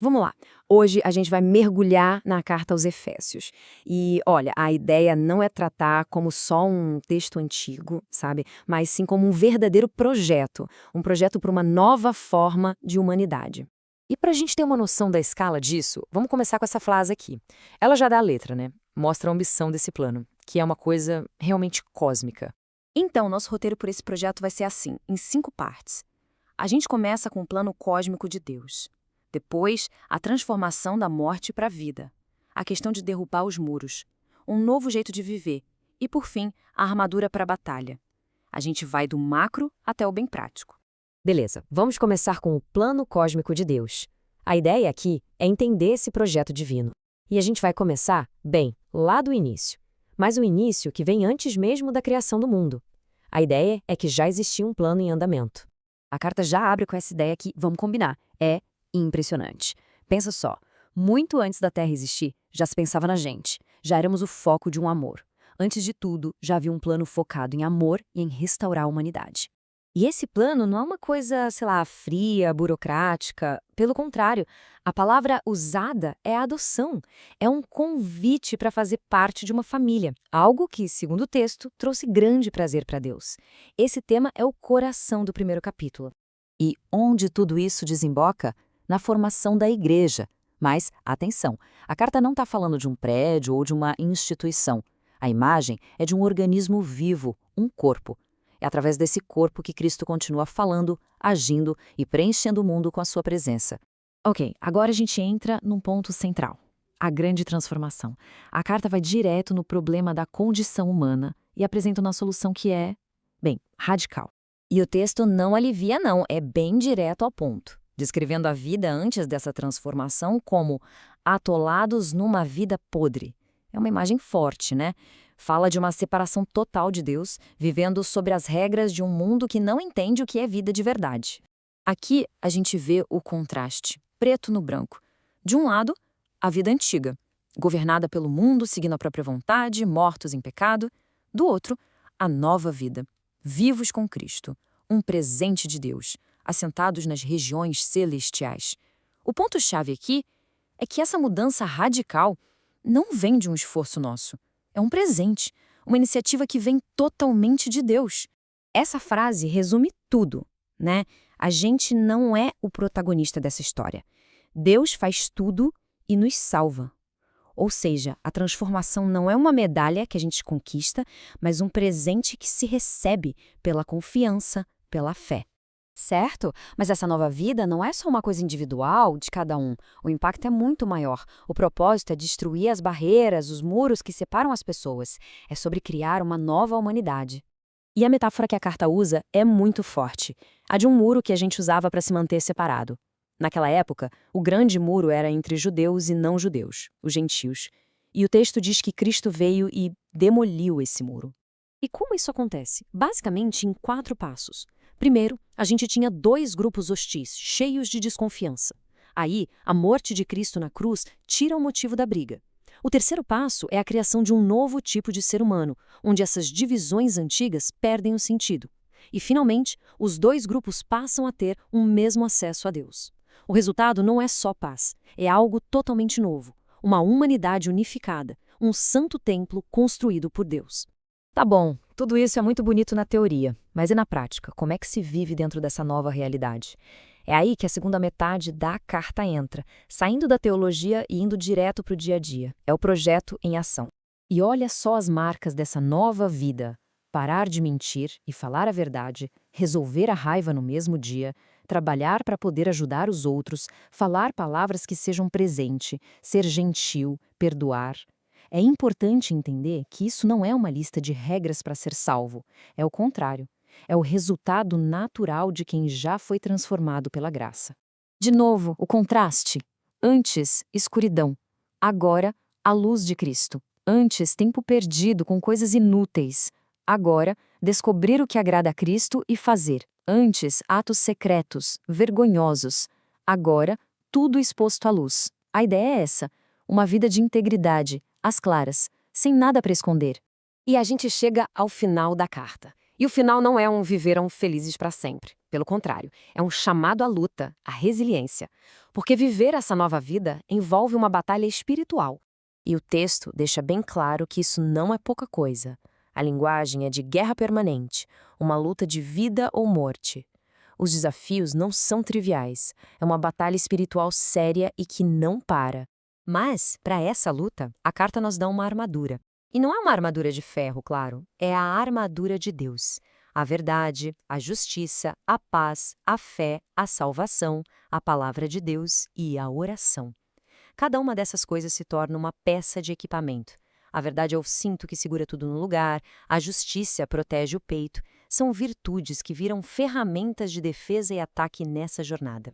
Vamos lá. Hoje a gente vai mergulhar na carta aos Efésios. E, olha, a ideia não é tratar como só um texto antigo, sabe? Mas sim como um verdadeiro projeto. Um projeto para uma nova forma de humanidade. E para a gente ter uma noção da escala disso, vamos começar com essa frase aqui. Ela já dá a letra, né? Mostra a ambição desse plano, que é uma coisa realmente cósmica. Então, nosso roteiro por esse projeto vai ser assim, em 5 partes. A gente começa com o plano cósmico de Deus. Depois, a transformação da morte para a vida. A questão de derrubar os muros. Um novo jeito de viver. E, por fim, a armadura para a batalha. A gente vai do macro até o bem prático. Beleza, vamos começar com o plano cósmico de Deus. A ideia aqui é entender esse projeto divino. E a gente vai começar, bem, lá do início. Mas o início que vem antes mesmo da criação do mundo. A ideia é que já existia um plano em andamento. A carta já abre com essa ideia que, vamos combinar, é impressionante. Pensa só, muito antes da Terra existir, já se pensava na gente. Já éramos o foco de um amor. Antes de tudo, já havia um plano focado em amor e em restaurar a humanidade. E esse plano não é uma coisa, sei lá, fria, burocrática. Pelo contrário, a palavra usada é a adoção. É um convite para fazer parte de uma família. Algo que, segundo o texto, trouxe grande prazer para Deus. Esse tema é o coração do primeiro capítulo. E onde tudo isso desemboca? Na formação da igreja. Mas, atenção, a carta não está falando de um prédio ou de uma instituição. A imagem é de um organismo vivo, um corpo. É através desse corpo que Cristo continua falando, agindo e preenchendo o mundo com a sua presença. Ok, agora a gente entra num ponto central. A grande transformação. A carta vai direto no problema da condição humana e apresenta uma solução que é, bem, radical. E o texto não alivia não, é bem direto ao ponto, descrevendo a vida antes dessa transformação como atolados numa vida podre. É uma imagem forte, né? Fala de uma separação total de Deus, vivendo sob as regras de um mundo que não entende o que é vida de verdade. Aqui a gente vê o contraste, preto no branco. De um lado, a vida antiga, governada pelo mundo, seguindo a própria vontade, mortos em pecado. Do outro, a nova vida, vivos com Cristo, um presente de Deus, assentados nas regiões celestiais. O ponto-chave aqui é que essa mudança radical não vem de um esforço nosso. É um presente, uma iniciativa que vem totalmente de Deus. Essa frase resume tudo, né? A gente não é o protagonista dessa história. Deus faz tudo e nos salva. Ou seja, a transformação não é uma medalha que a gente conquista, mas um presente que se recebe pela confiança, pela fé. Certo? Mas essa nova vida não é só uma coisa individual de cada um. O impacto é muito maior. O propósito é destruir as barreiras, os muros que separam as pessoas. É sobre criar uma nova humanidade. E a metáfora que a carta usa é muito forte. A de um muro que a gente usava para se manter separado. Naquela época, o grande muro era entre judeus e não-judeus, os gentios. E o texto diz que Cristo veio e demoliu esse muro. E como isso acontece? Basicamente em 4 passos. Primeiro, a gente tinha 2 grupos hostis, cheios de desconfiança. Aí, a morte de Cristo na cruz tira o motivo da briga. O terceiro passo é a criação de um novo tipo de ser humano, onde essas divisões antigas perdem o sentido. E, finalmente, os 2 grupos passam a ter um mesmo acesso a Deus. O resultado não é só paz, é algo totalmente novo, uma humanidade unificada, um santo templo construído por Deus. Tá bom, tudo isso é muito bonito na teoria, mas e na prática? Como é que se vive dentro dessa nova realidade? É aí que a segunda metade da carta entra, saindo da teologia e indo direto para o dia a dia. É o projeto em ação. E olha só as marcas dessa nova vida. Parar de mentir e falar a verdade, resolver a raiva no mesmo dia, trabalhar para poder ajudar os outros, falar palavras que sejam presente, ser gentil, perdoar. É importante entender que isso não é uma lista de regras para ser salvo. É o contrário. É o resultado natural de quem já foi transformado pela graça. De novo, o contraste. Antes, escuridão. Agora, a luz de Cristo. Antes, tempo perdido com coisas inúteis. Agora, descobrir o que agrada a Cristo e fazer. Antes, atos secretos, vergonhosos. Agora, tudo exposto à luz. A ideia é essa: uma vida de integridade, às claras, sem nada para esconder. E a gente chega ao final da carta. E o final não é um viveram felizes para sempre. Pelo contrário, é um chamado à luta, à resiliência. Porque viver essa nova vida envolve uma batalha espiritual. E o texto deixa bem claro que isso não é pouca coisa. A linguagem é de guerra permanente, uma luta de vida ou morte. Os desafios não são triviais. É uma batalha espiritual séria e que não para. Mas, para essa luta, a carta nos dá uma armadura. E não é uma armadura de ferro, claro. É a armadura de Deus. A verdade, a justiça, a paz, a fé, a salvação, a palavra de Deus e a oração. Cada uma dessas coisas se torna uma peça de equipamento. A verdade é o cinto que segura tudo no lugar, a justiça protege o peito. São virtudes que viram ferramentas de defesa e ataque nessa jornada.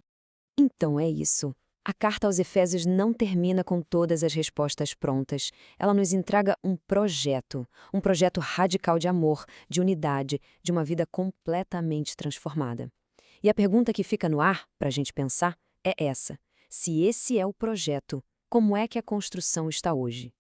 Então é isso. A carta aos Efésios não termina com todas as respostas prontas. Ela nos entrega um projeto radical de amor, de unidade, de uma vida completamente transformada. E a pergunta que fica no ar, para a gente pensar, é essa. Se esse é o projeto, como é que a construção está hoje?